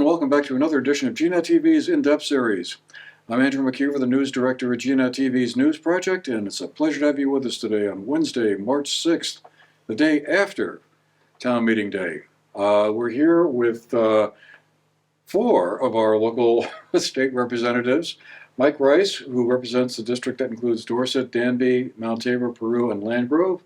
welcome back to another edition of GNAT-TV's In-Depth series. I'm Andrew McHugh, the news director at GNAT-TV's News Project, and it's a pleasure to have you with us today on Wednesday, March 6th, the day after Town Meeting Day. We're here with four of our local state representatives. Mike Rice, who represents the district that includes Dorset, Danby, Mount Tabor, Peru, and Landgrove.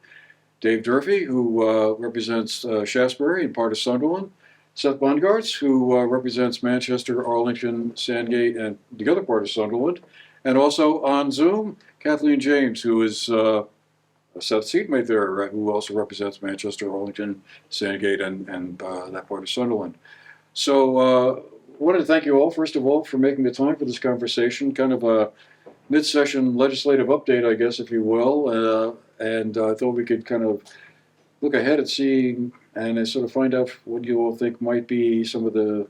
Dave Durfee, who represents Shaftesbury and part of Sunderland. Seth Bungartz, who represents Manchester, Arlington, Sandgate, and the other part of Sunderland. And also on Zoom, Kathleen James, who is Seth's seatmate there, who also represents Manchester, Arlington, Sandgate, and that part of Sunderland. So I wanted to thank you all, first of all, for making the time for this conversation, kind of a mid-session legislative update, I guess, if you will. And I thought we could kind of look ahead and see and sort of find out what you all think might be some of the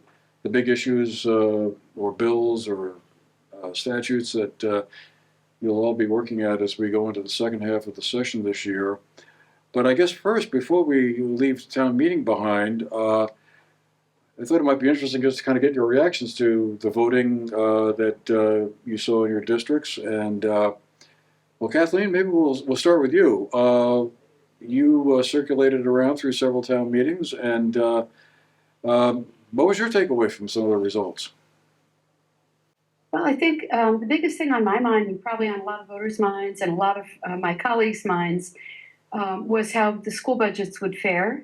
big issues or bills or statutes that you'll all be working at as we go into the second half of the session this year. But I guess first, before we leave town meeting behind, I thought it might be interesting just to kind of get your reactions to the voting that you saw in your districts. And well, Kathleen, maybe we'll start with you. You circulated around through several town meetings, and what was your takeaway from some of the results? Well, I think the biggest thing on my mind, and probably on a lot of voters' minds and a lot of my colleagues' minds, was how the school budgets would fare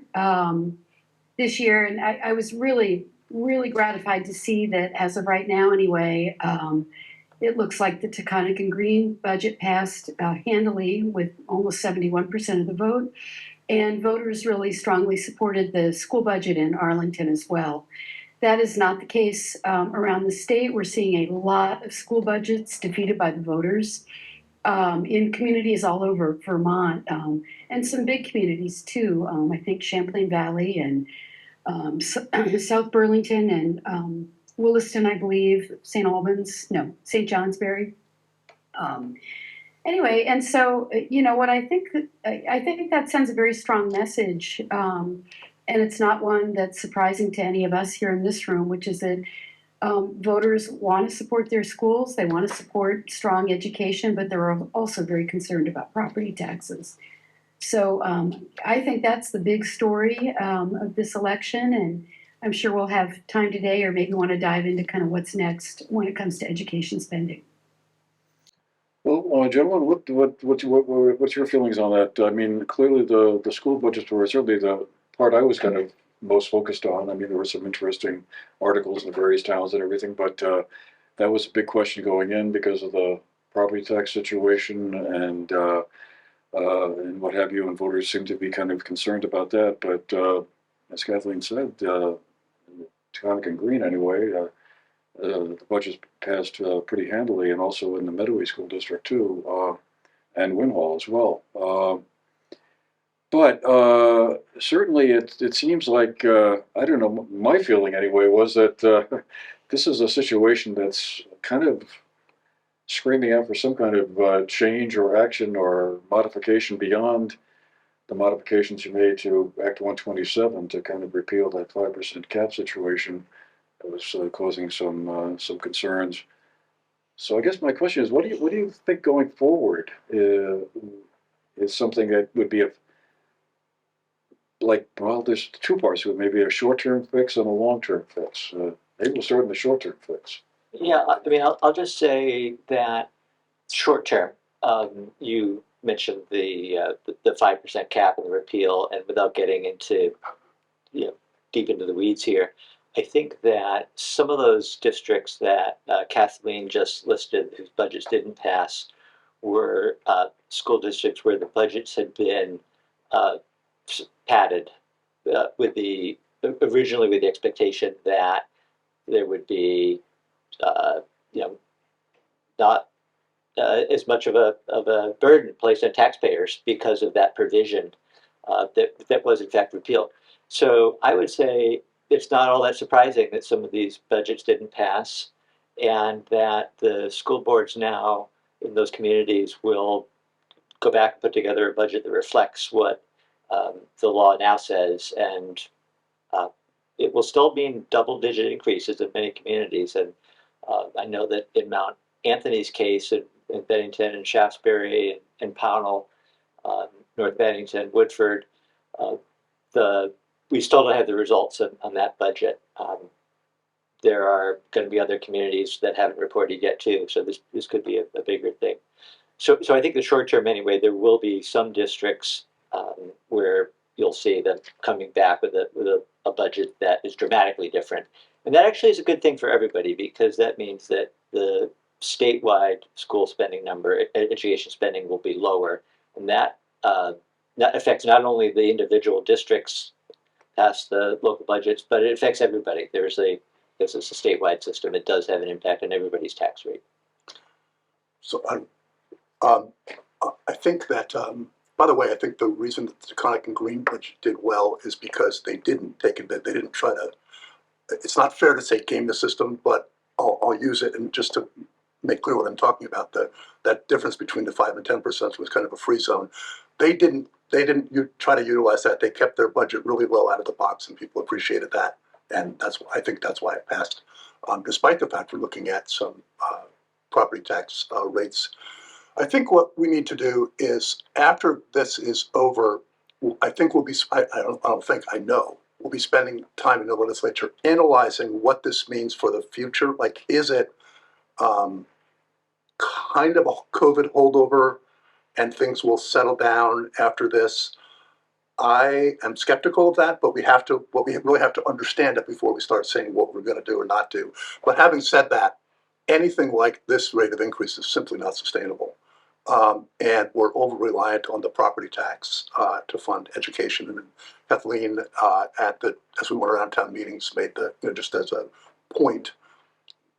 this year. And I was really, really gratified to see that as of right now anyway, it looks like the Taconic and Green budget passed handily with almost 71% of the vote. And voters really strongly supported the school budget in Arlington as well. That is not the case around the state. We're seeing a lot of school budgets defeated by the voters in communities all over Vermont and some big communities too. I think Champlain Valley and South Burlington and Williston, I believe, St. Johnsbury. Anyway, and so, you know, what I think that sends a very strong message, and it's not one that's surprising to any of us here in this room, which is that voters want to support their schools, they want to support strong education, but they're also very concerned about property taxes. So I think that's the big story of this election, and I'm sure we'll have time today or maybe want to dive into kind of what's next when it comes to education spending. Well, gentlemen, what's your feelings on that? I mean, clearly the school budgets were certainly the part I was kind of most focused on. I mean, there were some interesting articles in the various towns and everything, but that was a big question going in because of the property tax situation and what have you, and voters seem to be kind of concerned about that. But as Kathleen said, Taconic and Green anyway, the budget's passed pretty handily, and also in the Medway School District too, and Winhall as well. But certainly it seems like, I don't know, my feeling anyway was that this is a situation that's kind of screaming out for some kind of change or action or modification beyond the modifications you made to Act 127 to kind of repeal that 5% cap situation that was causing some concerns. So I guess my question is, what do you think going forward is something that would be well, there's two parts to it, maybe a short-term fix and a long-term fix. Maybe we'll start in the short-term fix. Yeah, I mean, I'll just say that short-term, you mentioned the 5% cap and the repeal, and without getting into deep into the weeds here, I think that some of those districts that Kathleen just listed, whose budgets didn't pass, were school districts where the budgets had been padded originally with the expectation that there would be not as much of a burden placed on taxpayers because of that provision that was in fact repealed. So I would say it's not all that surprising that some of these budgets didn't pass, and that the school boards now in those communities will go back and put together a budget that reflects what the law now says, and it will still mean double-digit increases in many communities. And I know that in Mount Anthony's case, in Bennington and Shaftesbury and Pownell, North Bennington, Woodford, uh, we still don't have the results on that budget. There are going to be other communities that haven't reported yet too, so this could be a bigger thing. So I think the short term anyway, there will be some districts where you'll see them coming back with a budget that is dramatically different, and that actually is a good thing for everybody because that means that the statewide school spending number, education spending, will be lower, and that affects not only the individual districts past the local budgets, but it affects everybody. Because it's a statewide system, it does have an impact on everybody's tax rate. So um, I think that, by the way, I think the reason that the Taconic and Green budget did well is because they didn't take it, they didn't try to, it's not fair to say game the system, but I'll use it, and just to make clear what I'm talking about, that difference between the 5 and 10% was kind of a free zone. They didn't try to utilize that. They kept their budget really well out of the box, and people appreciated that. And I think that's why it passed, despite the fact we're looking at some property tax rates. I think what we need to do is, after this is over, I think we'll be, I don't think, I know, we'll be spending time in the legislature analyzing what this means for the future. Like, is it kind of a COVID holdover and things will settle down after this? I am skeptical of that, but we really have to understand it before we start saying what we're going to do or not do. But having said that, anything like this rate of increase is simply not sustainable. And we're over-reliant on the property tax to fund education. And Kathleen, as we went around town meetings, made just as a point,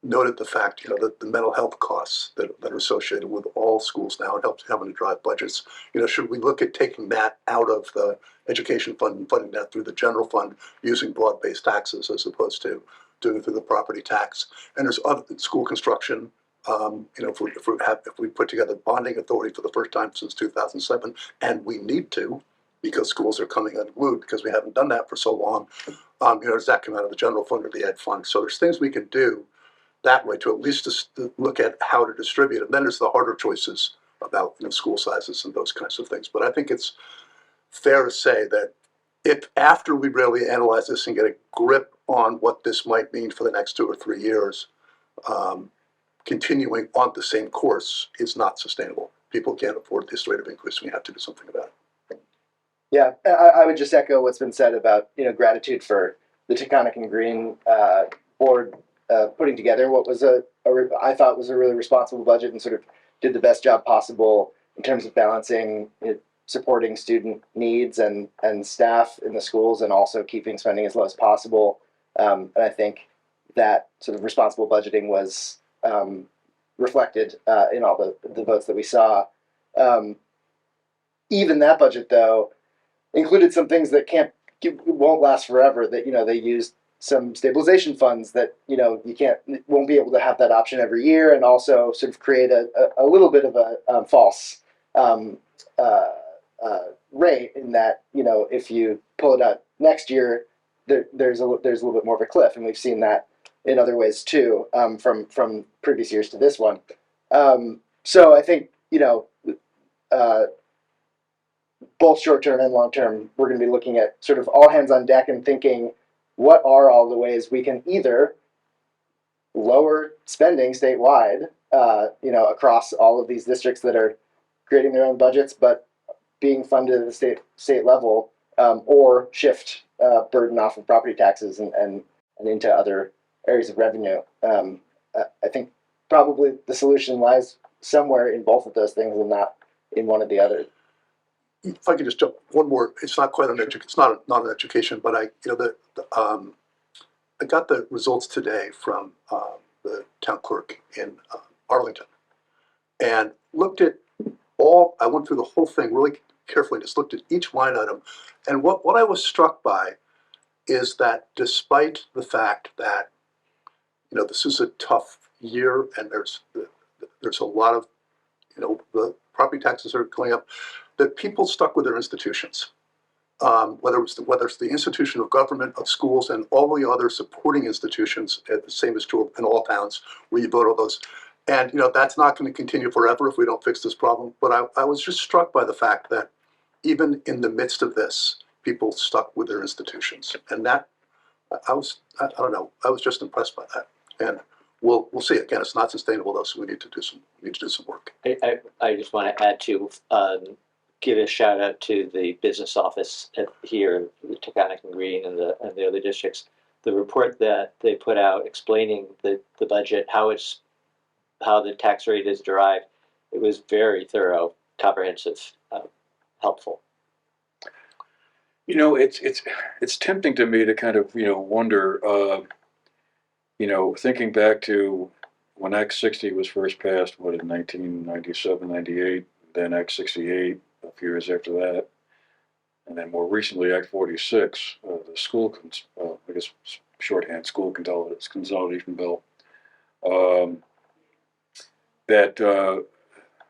noted the fact, that the mental health costs that are associated with all schools now and having to drive budgets. Should we look at taking that out of the education fund and funding that through the general fund using broad-based taxes as opposed to doing it through the property tax? And there's other school construction. If we put together bonding authority for the first time since 2007, and we need to, because schools are coming unglued because we haven't done that for so long, does that come out of the general fund or the ed fund? So there's things we can do that way to at least to look at how to distribute. And then there's the harder choices about school sizes and those kinds of things. But I think it's fair to say that if after we really analyze this and get a grip on what this might mean for the next 2 or 3 years, continuing on the same course is not sustainable. People can't afford this rate of increase. We have to do something about it. Yeah, I would just echo what's been said about gratitude for the Taconic and Green board putting together what was I thought was a really responsible budget and sort of did the best job possible in terms of balancing supporting student needs and staff in the schools and also keeping spending as low as possible. And I think that sort of responsible budgeting was reflected in all the votes that we saw. Even that budget, though, included some things that won't last forever. That they used some stabilization funds that won't be able to have that option every year, and also sort of create a little bit of a false rate in that if you pull it out next year, there's a little bit more of a cliff, and we've seen that in other ways too, from previous years to this one. So I think both short term and long term, we're going to be looking at sort of all hands on deck and thinking, what are all the ways we can either lower spending statewide, across all of these districts that are creating their own budgets, but being funded at the state level, or shift burden off of property taxes and into other areas of revenue. I think probably the solution lies somewhere in both of those things and not in one or the other. If I could just jump one more, it's not quite it's not an education, but I got the results today from the town clerk in Arlington, and looked at I went through the whole thing really carefully, just looked at each line item, and what I was struck by is that despite the fact that this is a tough year and there's a lot of the property taxes are going up, that people stuck with their institutions. whether it's the institution of government, of schools, and all the other supporting institutions. The same is true in all towns where you vote all those. And that's not going to continue forever if we don't fix this problem. But I was just struck by the fact that even in the midst of this, people stuck with their institutions, and that I don't know, I was just impressed by that. And we'll see. Again, it's not sustainable though, so we need to do some work. I just want to add to give a shout out to the business office here, the Taconic and Green and the other districts. The report that they put out explaining the budget, how the tax rate is derived, it was very thorough, comprehensive, helpful. It's tempting to me to kind of wonder, thinking back to when Act 60 was first passed, what in 1997, 98, then Act 68 a few years after that, and then more recently Act 46, the school, I guess shorthand, school consolidation bill. That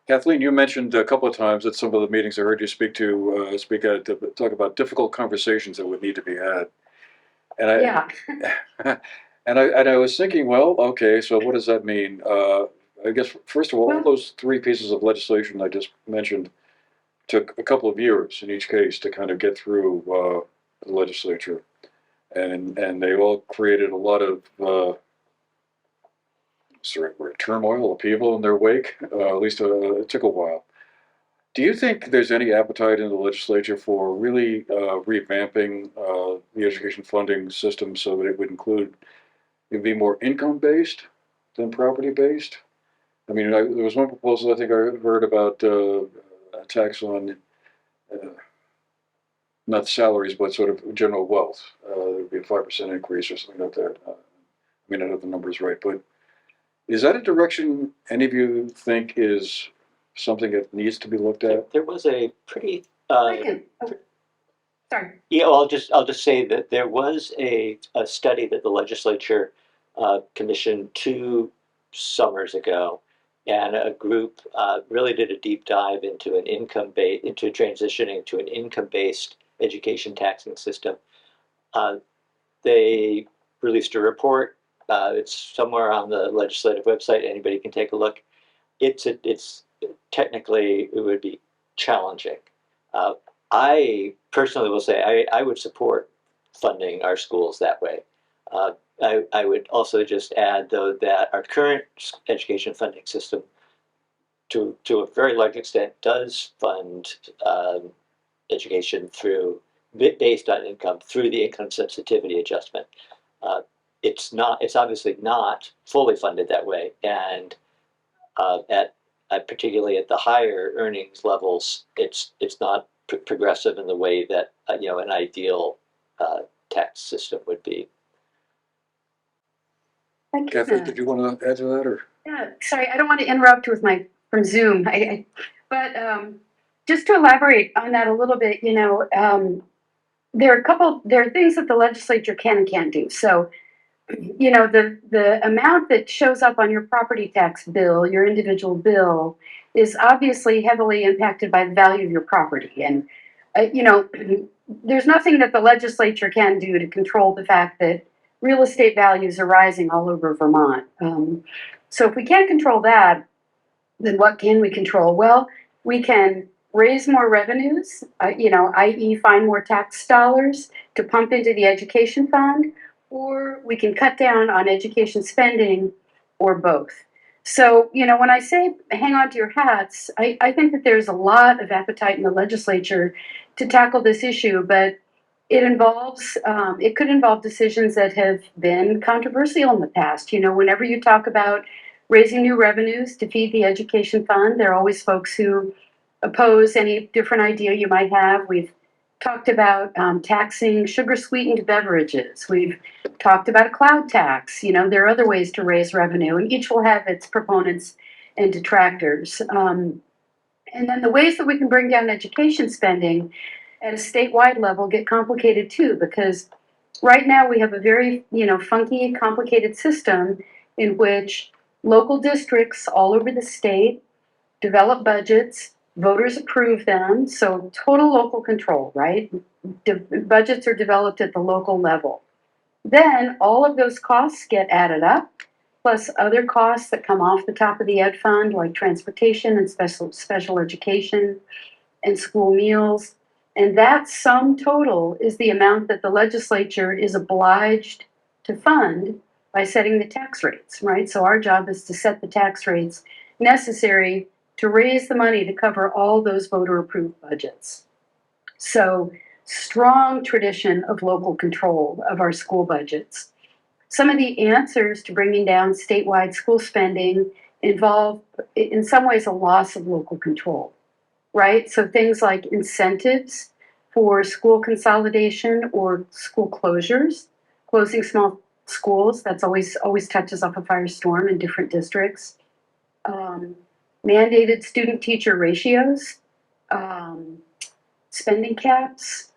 Kathleen, you mentioned a couple of times at some of the meetings I heard you speak at, to talk about difficult conversations that would need to be had. And I was thinking, well, okay, so what does that mean? I guess first of all, those three pieces of legislation I just mentioned took a couple of years in each case to kind of get through the legislature, and they all created a lot of turmoil, upheaval in their wake. At least it took a while. Do you think there's any appetite in the legislature for really revamping the education funding system so that it would be more income-based than property-based? I mean, there was one proposal I think I heard about a tax on not salaries, but sort of general wealth. There'd be a 5% increase or something like that. I mean, I don't have the numbers right, but is that a direction any of you think is something that needs to be looked at? There was a pretty. Sorry. Yeah, well, I'll just say that there was a study that the legislature commissioned 2 summers ago, and a group really did a deep dive into into transitioning to an income-based education taxing system. They released a report. It's somewhere on the legislative website. Anybody can take a look. It's technically it would be challenging. I personally will say I would support funding our schools that way. I would also just add, though, that our current education funding system, to a very large extent, does fund education based on income through the income sensitivity adjustment. It's obviously not fully funded that way, and particularly at the higher earnings levels, it's not progressive in the way that an ideal tax system would be. Kathleen, did you want to add to that, or? Yeah, sorry, I don't want to interrupt from Zoom. But just to elaborate on that a little bit, there are things that the legislature can and can't do. So, the amount that shows up on your property tax bill, your individual bill, is obviously heavily impacted by the value of your property. And, there's nothing that the legislature can do to control the fact that real estate values are rising all over Vermont. So if we can't control that, then what can we control? Well, we can raise more revenues, i.e. find more tax dollars to pump into the education fund, or we can cut down on education spending, or both. So, when I say hang on to your hats, I think that there's a lot of appetite in the legislature to tackle this issue, but it could involve decisions that have been controversial in the past. Whenever you talk about raising new revenues to feed the education fund, there are always folks who oppose any different idea you might have. We've talked about taxing sugar-sweetened beverages. We've talked about a cloud tax. There are other ways to raise revenue, and each will have its proponents and detractors. And then the ways that we can bring down education spending at a statewide level get complicated too, because right now we have a very, funky, complicated system in which local districts all over the state develop budgets Voters approve them, so total local control, right? Budgets are developed at the local level. Then all of those costs get added up, plus other costs that come off the top of the ed fund, like transportation and special education and school meals. And that sum total is the amount that the legislature is obliged to fund by setting the tax rates, right? So our job is to set the tax rates necessary to raise the money to cover all those voter approved budgets. So strong tradition of local control of our school budgets. Some of the answers to bringing down statewide school spending involve, in some ways, a loss of local control, right? So things like incentives for school consolidation or school closures, closing small schools, that's always touches off a firestorm in different districts. Mandated student-teacher ratios, spending caps,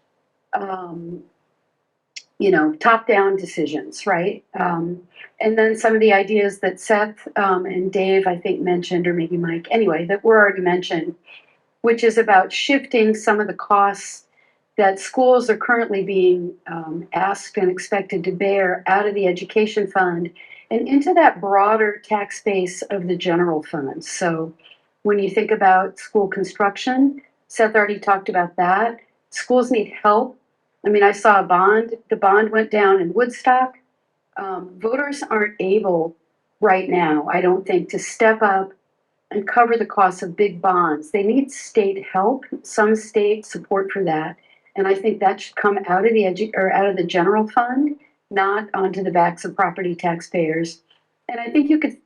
top-down decisions, right? And then some of the ideas that Seth and Dave, I think, mentioned, or maybe Mike, anyway, that were already mentioned, which is about shifting some of the costs that schools are currently being asked and expected to bear out of the education fund and into that broader tax base of the general fund. So when you think about school construction, Seth already talked about that. Schools need help. I mean, I saw a bond. The bond went down in Woodstock. Voters aren't able right now, I don't think, to step up and cover the costs of big bonds. They need state help, some state support for that. And I think that should come out of the general fund, not onto the backs of property taxpayers. And I think you could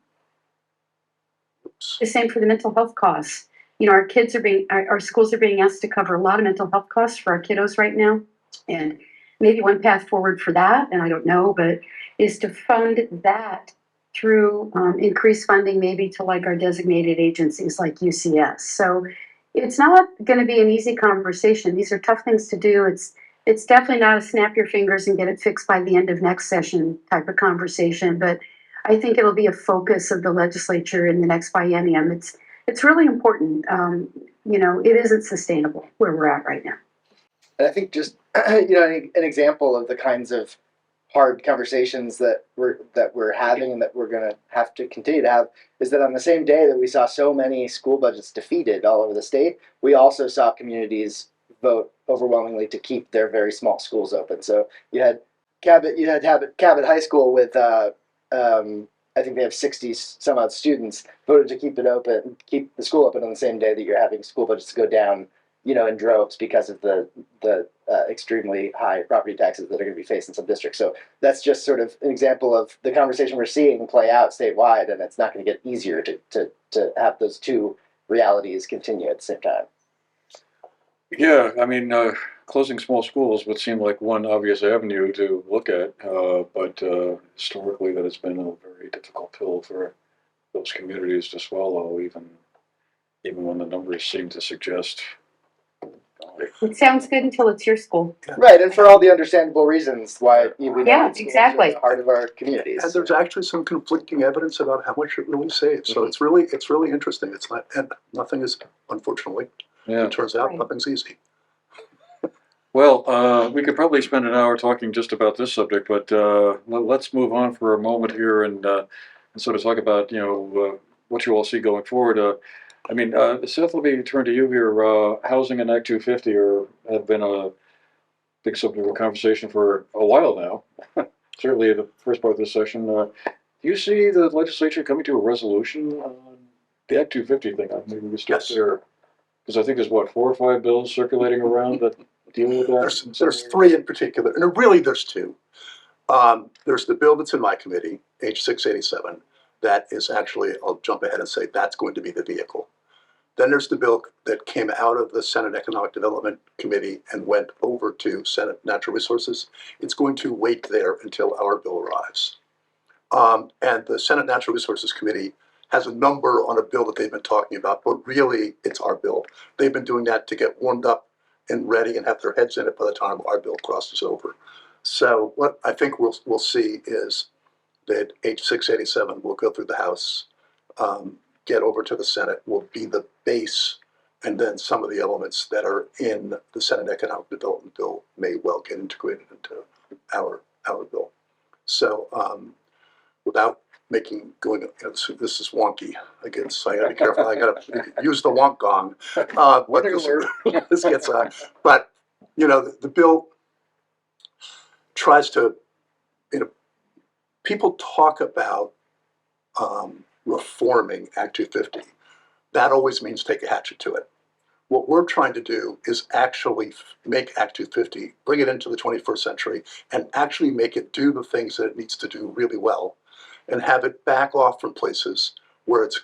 the same for the mental health costs. Our schools are being asked to cover a lot of mental health costs for our kiddos right now. And maybe one path forward for that, and I don't know, but is to fund that through increased funding, maybe to like our designated agencies like UCS. So it's not going to be an easy conversation. These are tough things to do. It's definitely not a snap your fingers and get it fixed by the end of next session type of conversation. But I think it'll be a focus of the legislature in the next biennium. It's really important. It isn't sustainable where we're at right now. And I think just an example of the kinds of hard conversations that we're having and that we're going to have to continue to have is that on the same day that we saw so many school budgets defeated all over the state, we also saw communities vote overwhelmingly to keep their very small schools open. So you had Cabot High School with I think they have 60 some odd students voted to keep the school open on the same day that you're having school budgets go down, in droves because of the extremely high property taxes that are going to be faced in some districts. So that's just sort of an example of the conversation we're seeing play out statewide, and it's not going to get easier to have those two realities continue at the same time. Yeah, I mean, closing small schools would seem like one obvious avenue to look at, but historically that has been a very difficult pill for those communities to swallow, even when the numbers seem to suggest. It sounds good until it's your school. Right, and for all the understandable reasons why we know Yeah, schools exactly. are the heart of our communities. And there's actually some conflicting evidence about how much it really saves. So it's really interesting. It's not, and nothing is, unfortunately, Yeah. it turns out Right. nothing's easy. Well, we could probably spend an hour talking just about this subject, but let's move on for a moment here and sort of talk about what you all see going forward. Seth, let me turn to you here. Housing and Act 250 have been a big subject of conversation for a while now. Certainly, the first part of this session. Do you see the legislature coming to a resolution on the Act 250 thing? Maybe we start there, because I think there's 4 or 5 bills circulating around that deal with that. There's 3 in particular, and really there's 2. There's the bill that's in my committee, H687. That is actually, I'll jump ahead and say that's going to be the vehicle. Then there's the bill that came out of the Senate Economic Development Committee and went over to Senate Natural Resources. It's going to wait there until our bill arrives. And the Senate Natural Resources Committee has a number on a bill that they've been talking about, but really it's our bill. They've been doing that to get warmed up and ready and have their heads in it by the time our bill crosses over. So what I think we'll see is that H687 will go through the House, get over to the Senate, will be the base And then some of the elements that are in the Senate Economic Development Bill may well get integrated into our bill. So without this is wonky again, so I gotta be careful. I gotta use the wonk gong. But Warning this, alert. this gets but the bill tries to, people talk about reforming Act 250. That always means take a hatchet to it. What we're trying to do is actually make Act 250, bring it into the 21st century, and actually make it do the things that it needs to do really well, and have it back off from places where it's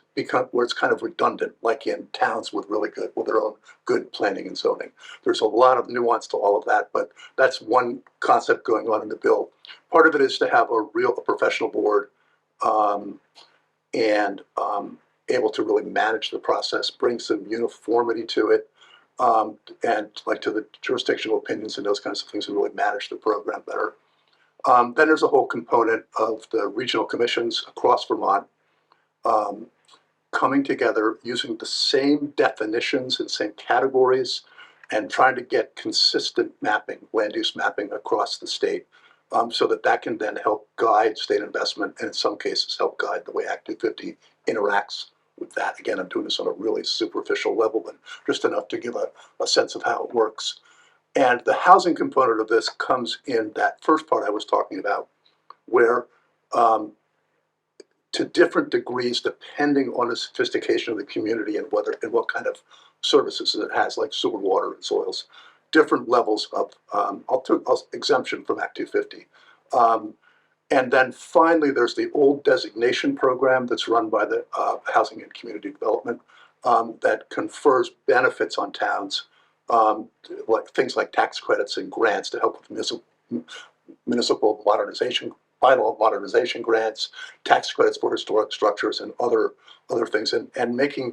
kind of redundant, like in towns with their own good planning and zoning. There's a lot of nuance to all of that, but that's one concept going on in the bill. Part of it is to have a professional board, and able to really manage the process, bring some uniformity to it, and like to the jurisdictional opinions and those kinds of things, and really manage the program better. Then there's a whole component of the regional commissions across Vermont coming together using the same definitions and same categories and trying to get consistent mapping, land use mapping across the state, so that can then help guide state investment, and in some cases help guide the way Act 250 interacts with that. Again, I'm doing this on a really superficial level, but just enough to give a sense of how it works. And the housing component of this comes in that first part I was talking about, where to different degrees, depending on the sophistication of the community and what kind of services it has, like sewer, water, and soils, different levels of exemption from Act 250. And then finally, there's the old designation program that's run by the Housing and Community Development that confers benefits on towns, like things like tax credits and grants to help with municipal modernization, bylaw modernization grants, tax credits for historic structures, and other things, and making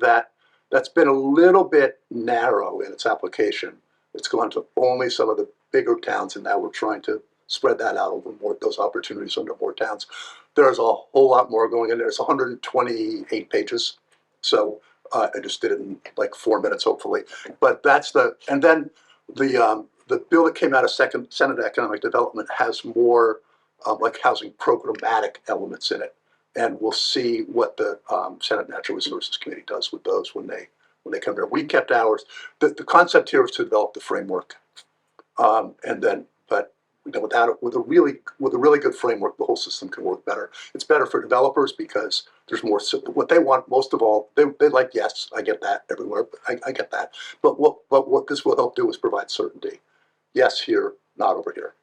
that's been a little bit narrow in its application. It's gone to only some of the bigger towns, and now we're trying to spread that out over those opportunities under more towns. There's a whole lot more going in there. It's 128 pages, so I just did it in like 4 minutes, hopefully. But and then the bill that came out of Senate Economic Development has more like housing programmatic elements in it, and we'll see what the Senate Natural Resources Committee does with those when they come there. We kept ours. The concept here is to develop the framework, and then, but with a really good framework, the whole system can work better. It's better for developers because there's more. What they want most of all, they like, yes, I get that everywhere. I get that. But what this will help do is provide certainty. Yes, here, not over here,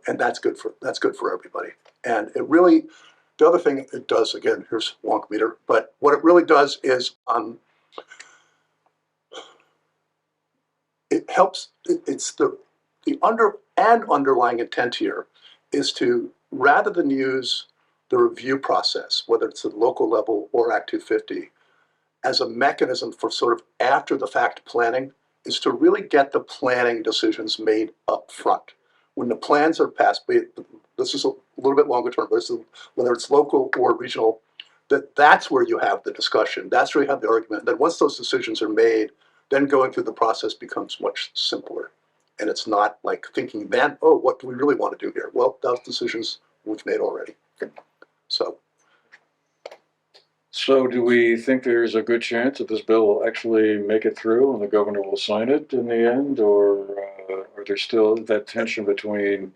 and that's good for everybody. And it really, the other thing it does, again, here's wonk meter. But what it really does is it helps. It's the underlying intent here is to, rather than use the review process, whether it's at the local level or Act 250, as a mechanism for sort of after the fact planning, is to really get the planning decisions made up front. When the plans are passed, this is a little bit longer term, but whether it's local or regional, that's where you have the discussion. That's where you have the argument. Then once those decisions are made, then going through the process becomes much simpler. And it's not like thinking, man, oh, what do we really want to do here? Well, those decisions we've made already. So do we think there's a good chance that this bill will actually make it through and the governor will sign it in the end, or are there still that tension between,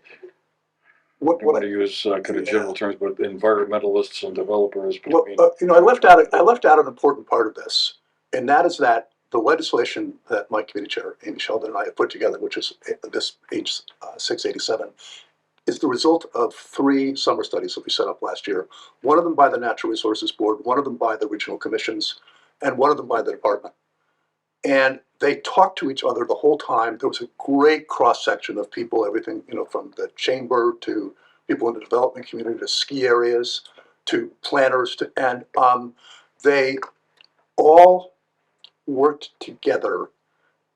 I don't want to use kind of general terms, but environmentalists and developers? Well, I left out an important part of this, and that is that the legislation that my committee chair, Amy Sheldon, and I have put together, which is this H 687, is the result of 3 summer studies that we set up last year. One of them by the Natural Resources Board, one of them by the regional commissions, and one of them by the department. And they talked to each other the whole time. There was a great cross-section of people, everything, from the chamber to people in the development community to ski areas to planners, and they all worked together,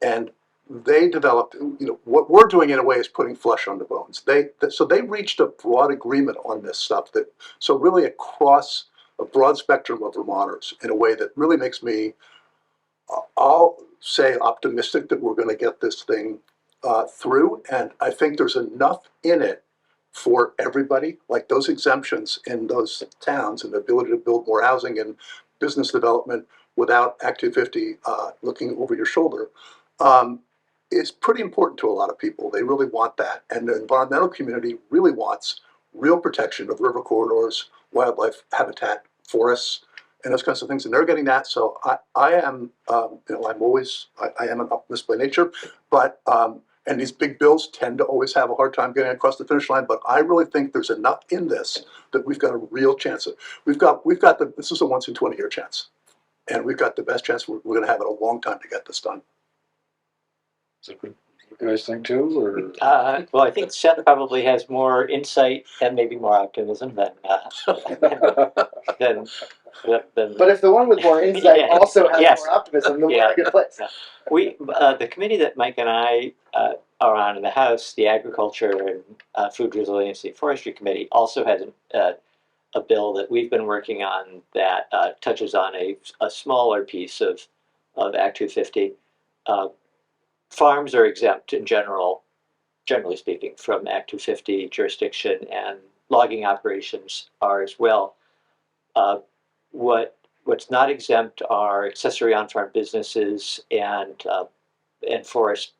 and they developed, what we're doing in a way is putting flesh on the bones. So they reached a broad agreement on this stuff, so really across a broad spectrum of Vermonters in a way that really makes me, say optimistic that we're going to get this thing through, and I think there's enough in it for everybody. Like those exemptions in those towns and the ability to build more housing and business development without Act 250 looking over your shoulder is pretty important to a lot of people. They really want that, and the environmental community really wants real protection of river corridors, wildlife habitat, forests, and those kinds of things, and they're getting that. So I am, I am an optimist by nature, but and these big bills tend to always have a hard time getting across the finish line. But I really think there's enough in this that we've got a real chance. This is a once in 20-year chance, and we've got the best chance we're going to have in a long time to get this done. Is that what you guys think too, or? Well, I think Seth probably has more insight and maybe more optimism than But if the one with more insight Yeah. also has Yes. more optimism, then we're Yeah. in a good place. the committee that Mike and I are on in the House, the Agriculture and Food Resiliency Forestry Committee, also has a bill that we've been working on that touches on a smaller piece of Act 250. Farms are exempt in generally speaking, from Act 250 jurisdiction, and logging operations are as well. What's not exempt are accessory on-farm businesses and forest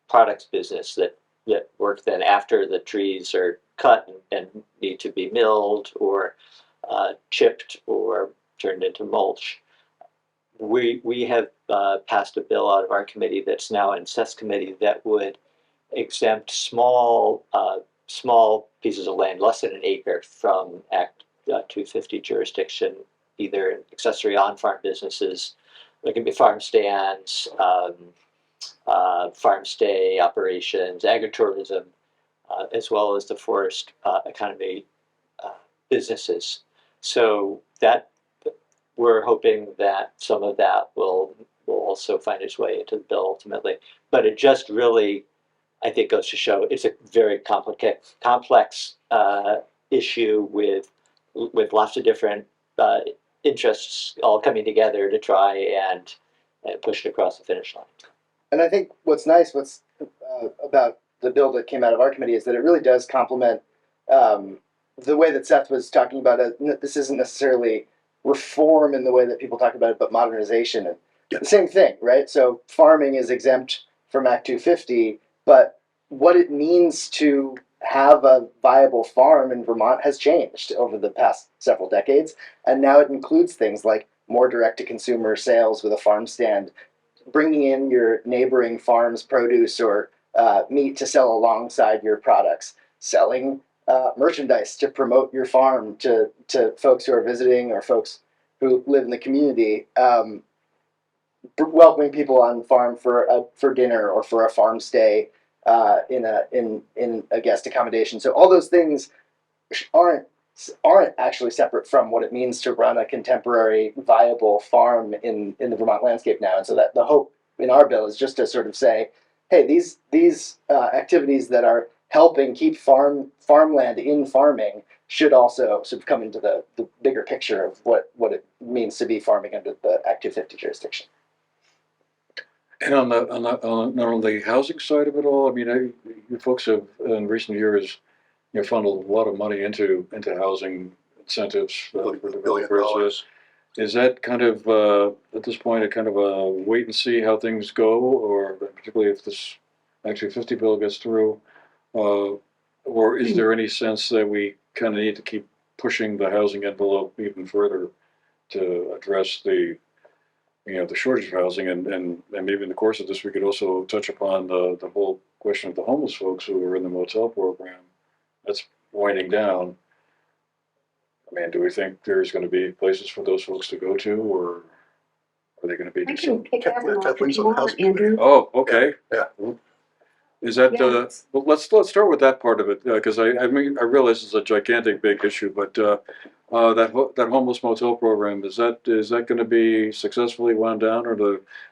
products business that work then after the trees are cut and need to be milled or chipped or turned into mulch. We have passed a bill out of our committee that's now in Seth's committee that would exempt small pieces of land, less than an acre, from Act 250 jurisdiction, either accessory on-farm businesses, there can be farm stands, farm stay operations, agritourism, as well as the forest economy businesses. So that we're hoping that some of that will also find its way into the bill ultimately. But it just really, I think, goes to show it's a very complex issue with lots of different interests all coming together to try and push it across the finish line. And I think what's about the bill that came out of our committee is that it really does complement the way that Seth was talking about it. This isn't necessarily reform in the way that people talk about it, but modernization. And the same thing, right? So farming is exempt from Act 250, but what it means to have a viable farm in Vermont has changed over the past several decades. And now it includes things like more direct-to-consumer sales with a farm stand, bringing in your neighboring farm's produce or meat to sell alongside your products, selling merchandise to promote your farm to folks who are visiting or folks who live in the community, welcoming people on farm for dinner or for a farm stay in a guest accommodation. So all those things aren't actually separate from what it means to run a contemporary viable farm in the Vermont landscape now. And so that the hope in our bill is just to sort of say, hey, these activities that are helping keep farmland in farming should also sort of come into the bigger picture of what it means to be farming under the Act 250 jurisdiction. And on the housing side of it all, I mean, you folks have in recent years, funneled a lot of money into housing incentives for $1 billion. developers. Is that kind of at this point a kind of a wait and see how things go, or particularly if this Act 250 bill gets through, or is there any sense that we kind of need to keep pushing the housing envelope even further to address the shortage of housing, and maybe in the course of this we could also touch upon the whole question of the homeless folks who are in the motel program that's winding down. I mean, do we think there's going to be places for those folks to go to, or are they going to be? I can pick that one up if Kathleen's you on the want, housing Andrew. Oh, okay. Yeah. Is that Yeah. well? Let's start with that part of it, because I mean I realize it's a gigantic big issue, but that homeless motel program, is that going to be successfully wound down, or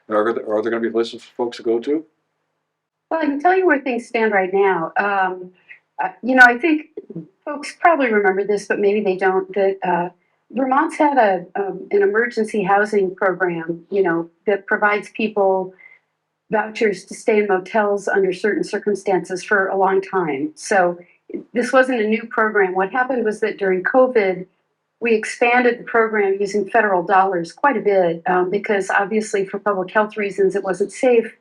are there going to be places for folks to go to? Well, I can tell you where things stand right now. I think folks probably remember this, but maybe they don't, that Vermont's had an emergency housing program, that provides people vouchers to stay in motels under certain circumstances for a long time. So this wasn't a new program. What happened was that during COVID, we expanded the program using federal dollars quite a bit because obviously for public health reasons, it wasn't safe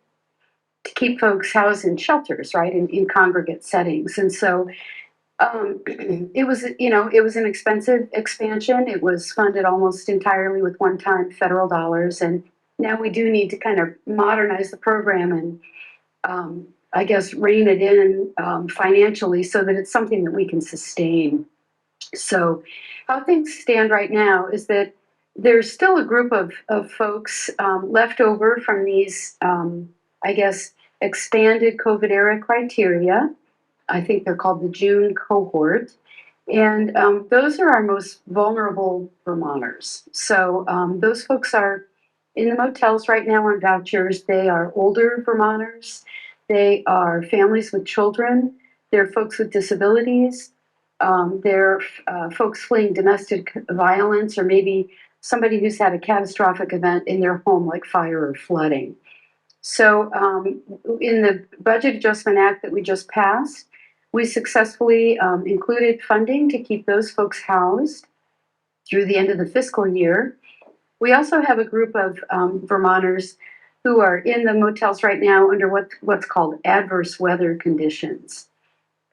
to keep folks housed in shelters, right, in congregate settings. And so it was, it was an expensive expansion. It was funded almost entirely with one-time federal dollars. And now we do need to kind of modernize the program and I guess rein it in financially so that it's something that we can sustain. So how things stand right now is that there's still a group of folks left over from these, I guess, expanded COVID era criteria. I think they're called the June cohort. And those are our most vulnerable Vermonters. So those folks are in the motels right now on vouchers. They are older Vermonters. They are families with children. They're folks with disabilities. They're folks fleeing domestic violence or maybe somebody who's had a catastrophic event in their home like fire or flooding. So in the Budget Adjustment Act that we just passed, we successfully included funding to keep those folks housed through the end of the fiscal year. We also have a group of Vermonters who are in the motels right now under what's called adverse weather conditions.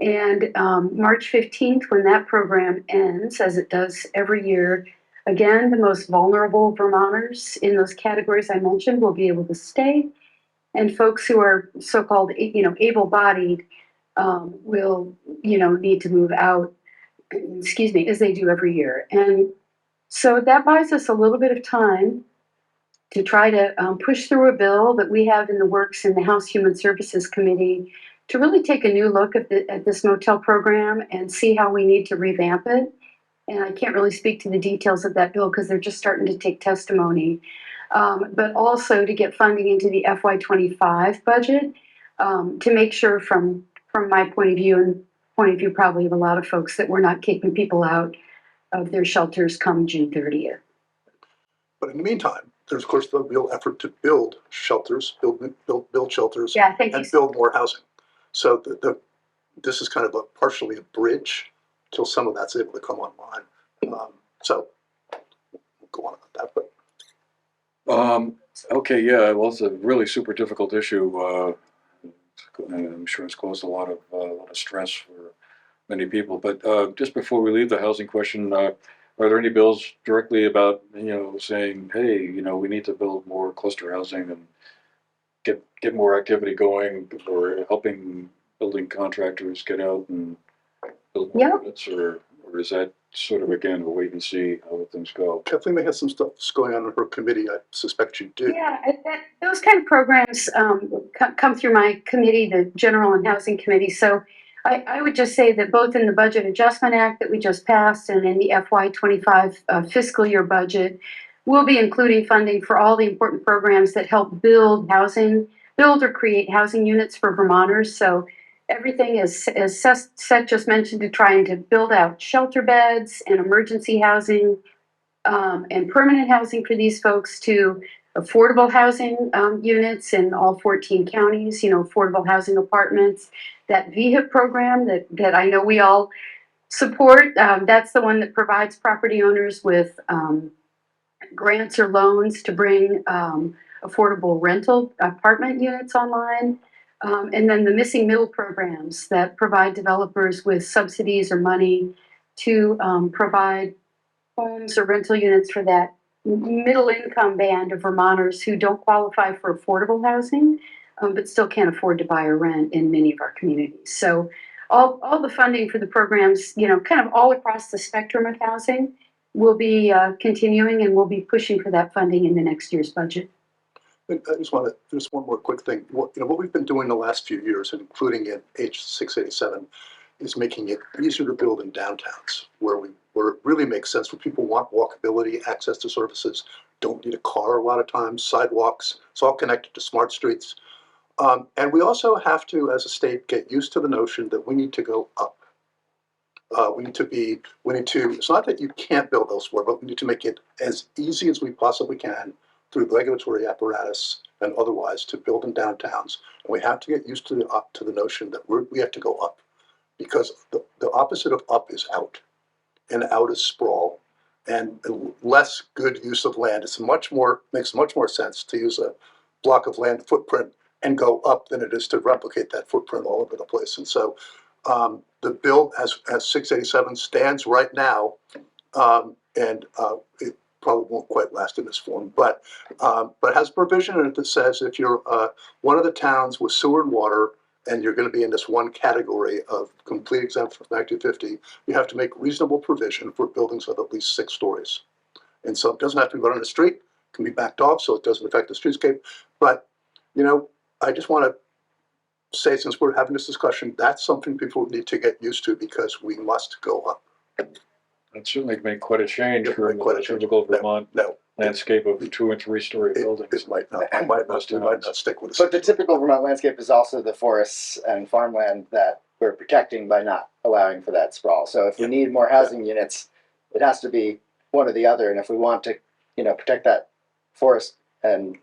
And March 15th, when that program ends, as it does every year, again, the most vulnerable Vermonters in those categories I mentioned will be able to stay. And folks who are so-called, able-bodied will, need to move out, excuse me, as they do every year. And so that buys us a little bit of time to try to push through a bill that we have in the works in the House Human Services Committee to really take a new look at this motel program and see how we need to revamp it. And I can't really speak to the details of that bill because they're just starting to take testimony. But also to get funding into the FY25 budget to make sure from my point of view and point of view probably of a lot of folks that we're not kicking people out of their shelters come June 30th. But in the meantime, there's of course the real effort to build shelters, build shelters, Yeah, thank you. and build more housing. So this is kind of partially a bridge till some of that's able to come online. So we'll go on about that, but. Okay, yeah, well, it's a really super difficult issue. I'm sure it's caused a lot of stress for many people. But just before we leave the housing question, are there any bills directly about saying, hey, we need to build more cluster housing and get more activity going, or helping building contractors get out and build more units, or is that sort of again a wait and see how things go? Kathleen may have some stuff going on in her committee. I suspect you do. Yeah, those kind of programs come through my committee, the General and Housing Committee. So I would just say that both in the Budget Adjustment Act that we just passed and in the FY25 fiscal year budget, we'll be including funding for all the important programs that help build or create housing units for Vermonters. So everything is Seth just mentioned, to trying to build out shelter beds and emergency housing and permanent housing for these folks, to affordable housing units in all 14 counties, affordable housing apartments. That VHIP program that I know we all support, that's the one that provides property owners with grants or loans to bring affordable rental apartment units online. And then the missing middle programs that provide developers with subsidies or money to provide homes or rental units for that middle income band of Vermonters who don't qualify for affordable housing, but still can't afford to buy or rent in many of our communities. So all the funding for the programs, kind of all across the spectrum of housing will be continuing, and we'll be pushing for that funding in the next year's budget. I just want to, just one more quick thing. What we've been doing the last few years, including in H 687, is making it easier to build in downtowns where it really makes sense, where people want walkability, access to services, don't need a car a lot of times, sidewalks. It's all connected to smart streets. And we also have to, as a state, get used to the notion that we need to go up. It's not that you can't build elsewhere, but we need to make it as easy as we possibly can through regulatory apparatus and otherwise to build in downtowns. And we have to get used to the notion that we have to go up, because the opposite of up is out, and out is sprawl, and less good use of land. Makes much more sense to use a block of land footprint and go up than it is to replicate that footprint all over the place. And so the bill as 687 stands right now, and it probably won't quite last in this form, but has provision in it that says if you're one of the towns with sewer and water, and you're going to be in this one category of complete exemption from Act 250, you have to make reasonable provision for buildings of at least 6 stories. And so it doesn't have to be right on the street, it can be backed off so it doesn't affect the streetscape. But, you know, I just want to say, since we're having this discussion, that's something people need to get used to, because we must go up. That certainly make quite a change It for make quite a the change. typical Vermont No, landscape of 2- and 3-story buildings. it might not. We might not stick with it. But the typical Vermont landscape is also the forests and farmland that we're protecting by not allowing for that sprawl. So if we need more housing units, it has to be one or the other. And if we want to, protect that forest and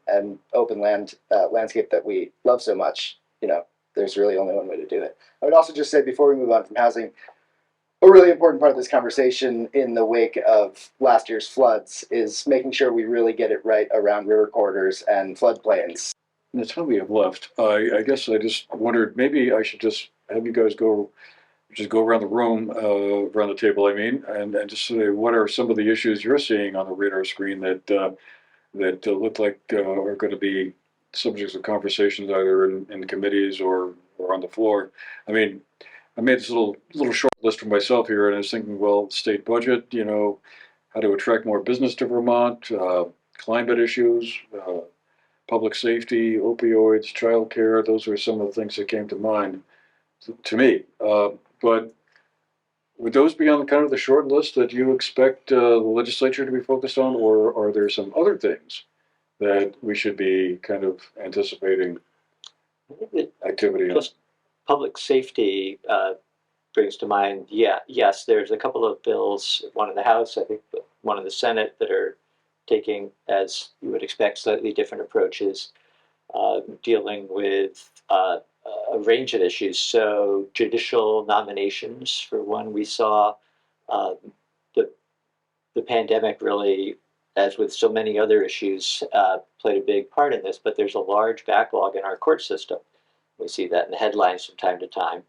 open land landscape that we love so much, there's really only one way to do it. I would also just say, before we move on from housing, a really important part of this conversation in the wake of last year's floods is making sure we really get it right around river corridors and floodplains. And the time we have left, I guess I just wondered, maybe I should just have you guys go around the room, around the table, I mean, and just say, what are some of the issues you're seeing on the radar screen that look like are going to be subjects of conversations either in committees or on the floor. I mean, I made this little short list for myself here, and I was thinking, well, state budget, how to attract more business to Vermont, climate issues, public safety, opioids, childcare. Those are some of the things that came to mind to me. But would those be on kind of the short list that you expect the legislature to be focused on, or are there some other things that we should be kind of anticipating activity on? Just public safety brings to mind, yes, there's a couple of bills, one in the House, I think one in the Senate, that are taking, as you would expect, slightly different approaches, dealing with a range of issues. So judicial nominations, for one, we saw the pandemic really, as with so many other issues, played a big part in this, but there's a large backlog in our court system. We see that in the headlines from time to time.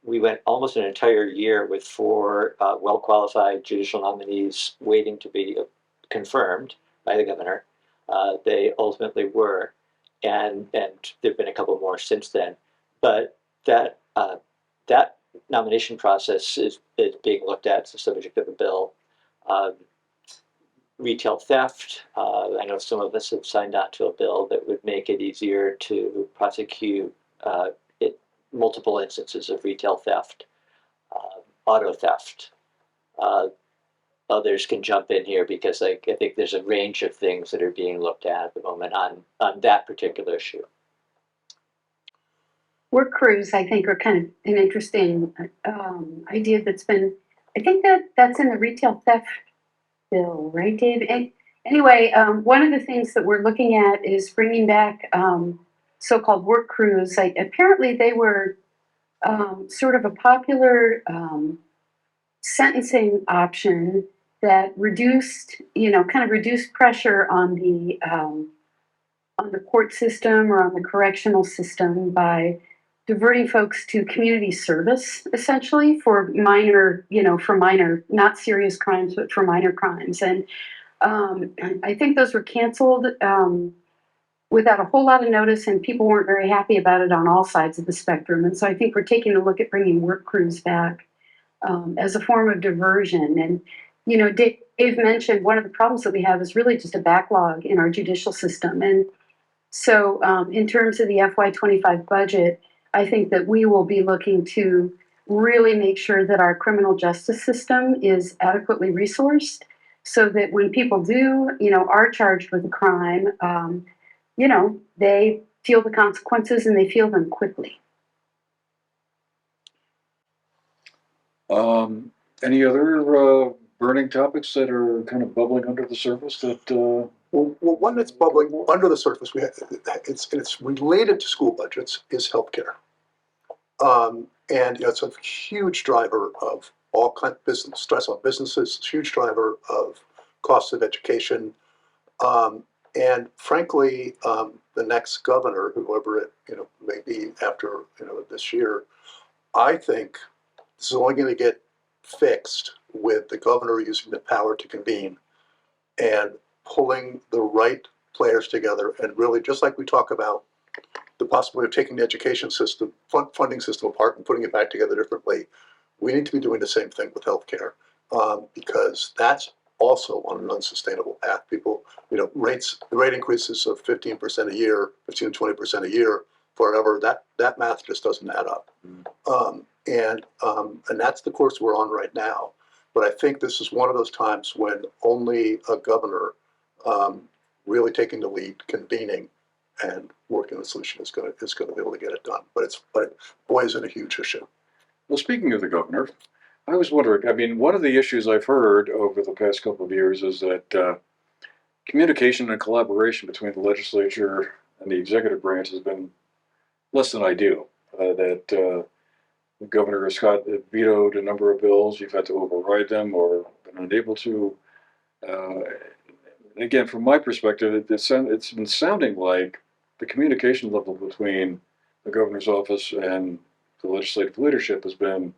We went almost an entire year with 4 well-qualified judicial nominees waiting to be confirmed by the governor. They ultimately were, and there have been a couple more since then. But that nomination process is being looked at. It's the subject of a bill. Retail theft. I know some of us have signed on to a bill that would make it easier to prosecute multiple instances of retail theft, auto theft. Others can jump in here, because I think there's a range of things that are being looked at the moment on that particular issue. Work crews, I think, are kind of an interesting idea that's been, I think that's in the retail theft bill, right, Dave? Anyway, one of the things that we're looking at is bringing back so-called work crews. Apparently they were sort of a popular sentencing option that reduced pressure on the court system or on the correctional system by diverting folks to community service, essentially, for minor, not serious crimes, but for minor crimes. And I think those were canceled without a whole lot of notice, and people weren't very happy about it on all sides of the spectrum. And so I think we're taking a look at bringing work crews back as a form of diversion. And, Dave mentioned one of the problems that we have is really just a backlog in our judicial system. And so in terms of the FY25 budget, I think that we will be looking to really make sure that our criminal justice system is adequately resourced, so that when people are charged with a crime, they feel the consequences and they feel them quickly. Any other burning topics that are kind of bubbling under the surface that Well, one that's bubbling under the surface, it's related to school budgets, is healthcare. And it's a huge driver of all kind of business stress on businesses. It's a huge driver of costs of education. And frankly, the next governor, whoever it may be after this year, I think this is only going to get fixed with the governor using the power to convene and pulling the right players together, and really, just like we talk about the possibility of taking the education system, funding system apart and putting it back together differently, we need to be doing the same thing with healthcare, because that's also on an unsustainable path. People, the rate increases of 15% a year, 15 to 20% a year forever. That math just doesn't add up. And that's the course we're on right now. But I think this is one of those times when only a governor really taking the lead, convening, and working on a solution is going to be able to get it done. But boy, is it a huge issue. Well, speaking of the governor, I was wondering, I mean, one of the issues I've heard over the past couple of years is that communication and collaboration between the legislature and the executive branch has been less than ideal. The governor Scott vetoed a number of bills. You've had to override them or been unable to. Again, from my perspective, it's been sounding like the communication level between the governor's office and the legislative leadership has been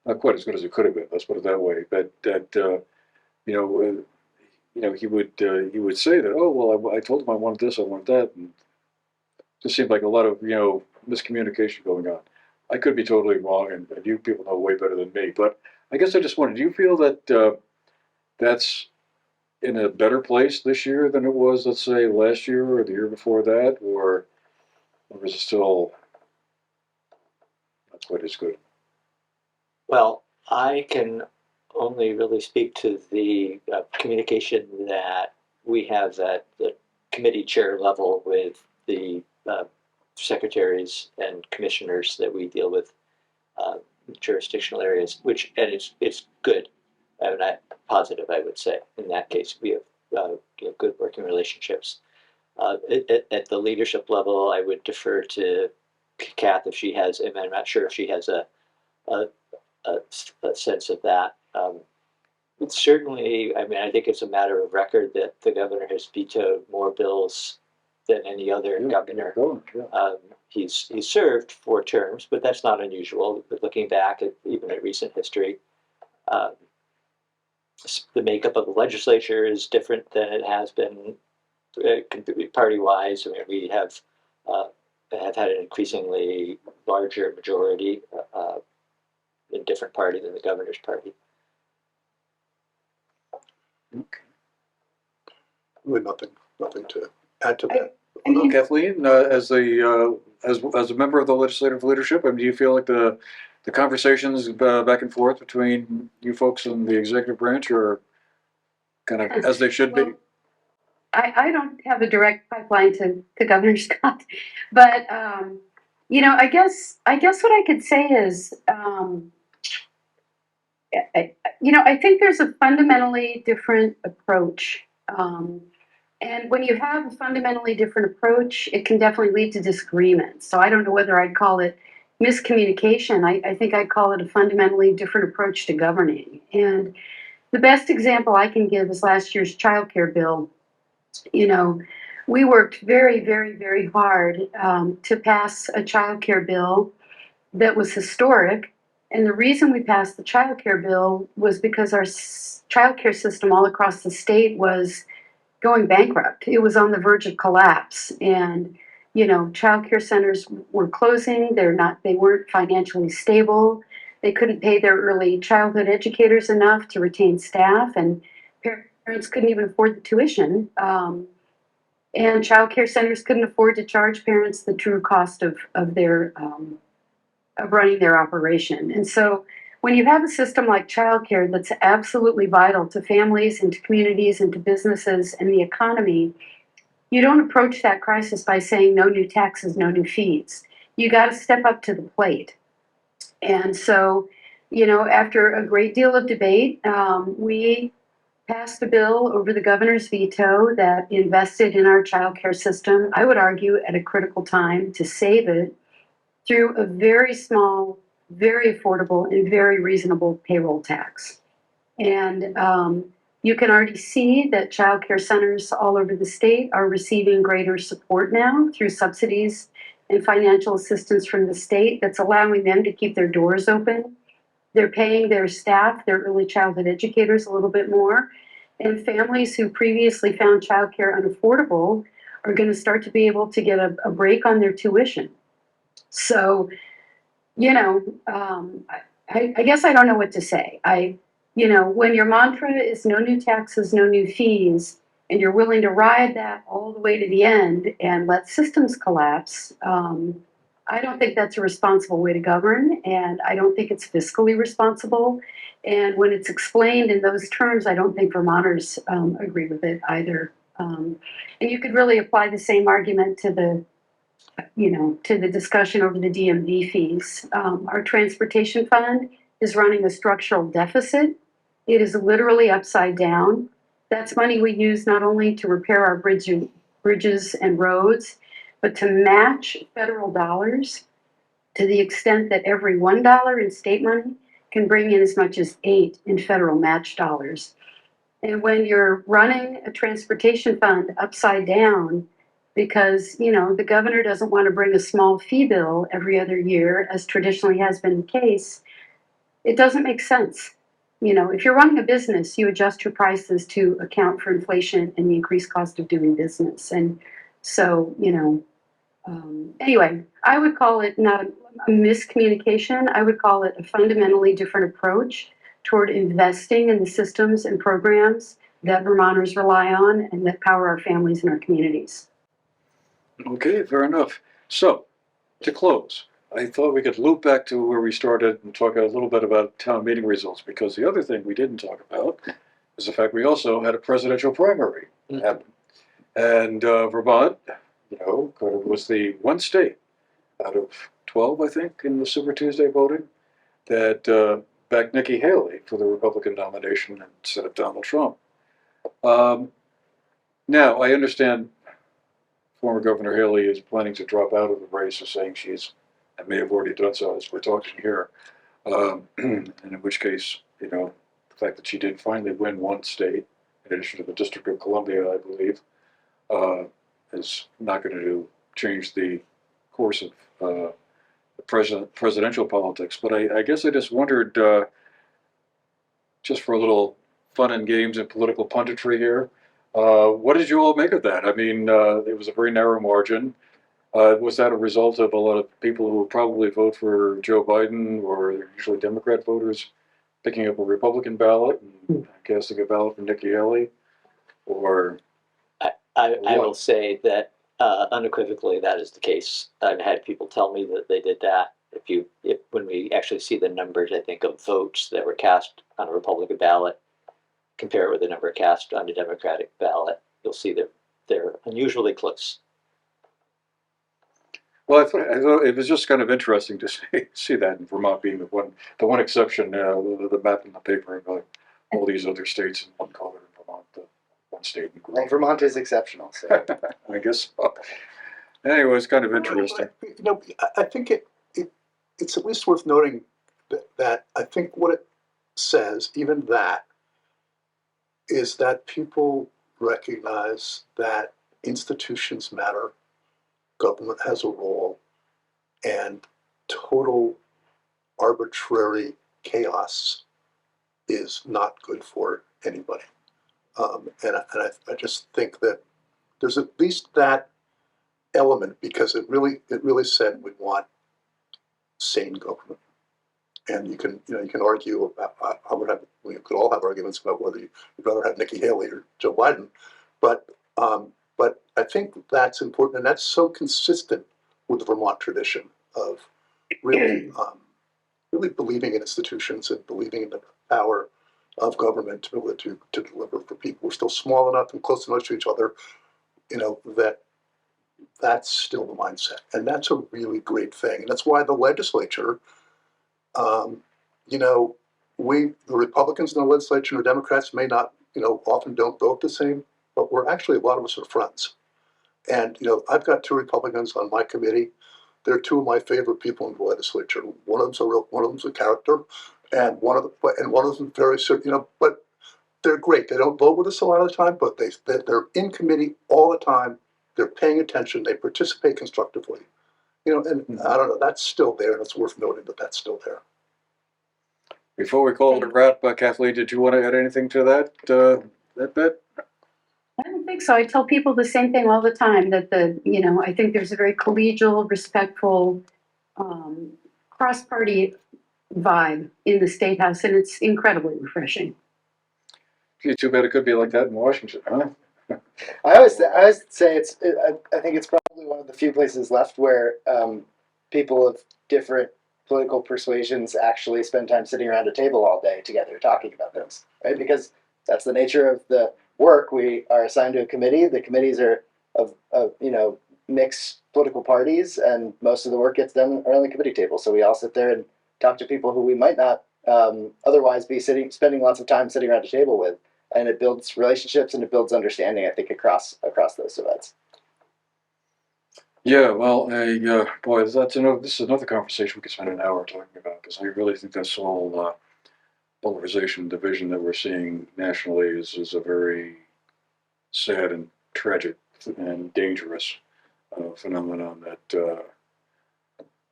not quite as good as it could have been. Let's put it that way. But that he would say that, oh well, I told him I wanted this, I wanted that, and it just seemed like a lot of miscommunication going on. I could be totally wrong, and you people know way better than me. But I guess I just wondered, do you feel that that's in a better place this year than it was, let's say, last year or the year before that, or is it still not quite as good? Well, I can only really speak to the communication that we have at the committee chair level with the secretaries and commissioners that we deal with jurisdictional areas, and it's good. Not positive, I would say. In that case, we have good working relationships. At the leadership level, I would defer to Kath if she has. And I'm not sure if she has a sense of that. It's certainly, I think it's a matter of record that the governor has vetoed more bills than any other governor. He's served 4 terms, but that's not unusual. Looking back at even at recent history. The makeup of the legislature is different than it has been party-wise. We have had an increasingly larger majority in different party than the governor's party. Okay. Really nothing to add to that. Kathleen, as a member of the legislative leadership, do you feel like the conversations back and forth between you folks and the executive branch are kind of as they should be? I don't have a direct pipeline to Governor Scott, but I guess what I could say is, I think there's a fundamentally different approach, and when you have a fundamentally different approach, it can definitely lead to disagreement. So I don't know whether I'd call it miscommunication. I think I'd call it a fundamentally different approach to governing. And the best example I can give is last year's child care bill. We worked very, very, very hard to pass a child care bill that was historic. And the reason we passed the child care bill was because our child care system all across the state was going bankrupt. It was on the verge of collapse. And child care centers were closing. They weren't financially stable. They couldn't pay their early childhood educators enough to retain staff, and parents couldn't even afford the tuition. And child care centers couldn't afford to charge parents the true cost of running their operation. And so when you have a system like child care that's absolutely vital to families and to communities and to businesses and the economy, you don't approach that crisis by saying no new taxes, no new fees. You got to step up to the plate. And so, after a great deal of debate, we passed a bill over the governor's veto that invested in our childcare system, I would argue at a critical time to save it through a very small, very affordable, and very reasonable payroll tax. And you can already see that childcare centers all over the state are receiving greater support now through subsidies and financial assistance from the state that's allowing them to keep their doors open. They're paying their staff, their early childhood educators, a little bit more. And families who previously found childcare unaffordable are going to start to be able to get a break on their tuition. So, you know, I guess I don't know what to say. When your mantra is no new taxes, no new fees, and you're willing to ride that all the way to the end and let systems collapse, I don't think that's a responsible way to govern, and I don't think it's fiscally responsible. And when it's explained in those terms, I don't think Vermonters agree with it either. And you could really apply the same argument to the discussion over the DMV fees. Our transportation fund is running a structural deficit. It is literally upside down. That's money we use not only to repair our bridges and roads, but to match federal dollars to the extent that every $1 in state money can bring in as much as 8 in federal match dollars. And when you're running a transportation fund upside down, because the governor doesn't want to bring a small fee bill every other year, as traditionally has been the case, it doesn't make sense. If you're running a business, you adjust your prices to account for inflation and the increased cost of doing business. And so, anyway, I would call it not a miscommunication. I would call it a fundamentally different approach toward investing in the systems and programs that Vermonters rely on and that power our families and our communities. Okay, fair enough. So, to close, I thought we could loop back to where we started and talk a little bit about town meeting results, because the other thing we didn't talk about is the fact we also had a presidential primary happen. And Vermont, was the one state out of 12, I think, in the Super Tuesday voting that backed Nikki Haley for the Republican nomination instead of Donald Trump. Now, I understand former Governor Haley is planning to drop out of the race, or saying I may have already done so as we're talking here. And in which case, the fact that she did finally win one state, in addition to the District of Columbia, I believe, is not going to change the course of the presidential politics. But I guess I just wondered, just for a little fun and games and political punditry here, what did you all make of that? I mean, it was a very narrow margin. Was that a result of a lot of people who would probably vote for Joe Biden, or usually Democrat voters, picking up a Republican ballot and casting a ballot for Nikki Haley? Or I will say that unequivocally that is the case. I've had people tell me that they did that. When we actually see the numbers, I think, of votes that were cast on a Republican ballot, compare it with the number cast on a Democratic ballot, you'll see that they're unusually close. Well, I thought it was just kind of interesting to see that in Vermont being the one exception, the map in the paper, and all these other states in one color, in Vermont, the one state in Well, green. Vermont is exceptional. So. I guess so. Anyway, it's kind of interesting. I think it's at least worth noting that I think what it says, even that, is that people recognize that institutions matter, government has a role, and total arbitrary chaos is not good for anybody. And I just think that there's at least that element, because it really said we want sane government. And you can argue about, we could all have arguments about whether you'd rather have Nikki Haley or Joe Biden, but I think that's important, and that's so consistent with the Vermont tradition of really believing in institutions and believing in the power of government to be able to deliver for people. We're still small enough and close enough to each other, that's still the mindset, and that's a really great thing. And that's why the legislature, the Republicans in the legislature or Democrats may not often don't vote the same, but we're actually, a lot of us are friends. And, I've got 2 Republicans on my committee. They're 2 of my favorite people in the legislature. One of them's a character, and one of them very, but they're great. They don't vote with us a lot of the time, but they're in committee all the time. They're paying attention. They participate constructively. And I don't know, that's still there, and it's worth noting that that's still there. Before we call it a wrap, Kathleen, did you want to add anything to that bit? I don't think so. I tell people the same thing all the time, that I think there's a very collegial, respectful, cross-party vibe in the State House, and it's incredibly refreshing. Gee, too bad it could be like that in Washington, huh? I always say I think it's probably one of the few places left where people of different political persuasions actually spend time sitting around a table all day together talking about things, right? Because that's the nature of the work. We are assigned to a committee. The committees are of mixed political parties, and most of the work gets done around the committee table. So we all sit there and talk to people who we might not otherwise be spending lots of time sitting around a table with. And it builds relationships and it builds understanding, I think, across those events. Yeah, well, boy, this is another conversation we could spend an hour talking about, because I really think this whole polarization and division that we're seeing nationally is a very sad and tragic and dangerous phenomenon that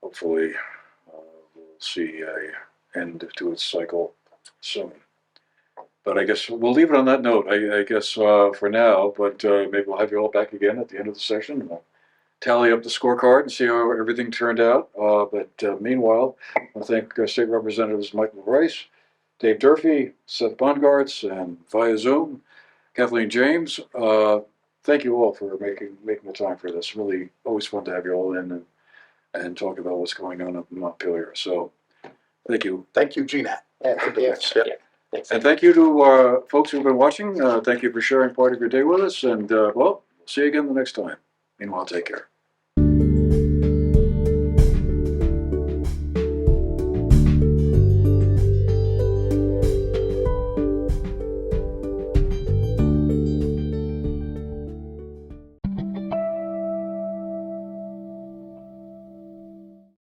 hopefully we'll see an end to its cycle soon. But I guess we'll leave it on that note, I guess, for now. But maybe we'll have you all back again at the end of the session. We'll tally up the scorecard and see how everything turned out. But meanwhile, I want to thank State Representatives Michael Rice, Dave Durfee, Seth Bongartz, and via Zoom, Kathleen James. Thank you all for making the time for this. Really always fun to have you all in and talk about what's going on up in Montpelier. So thank you. Thank you, GNAT. Yeah, thank you. Yeah. Thanks. And thank you to folks who've been watching. Thank you for sharing part of your day with us. And, well, we'll see you again the next time. Meanwhile, take care.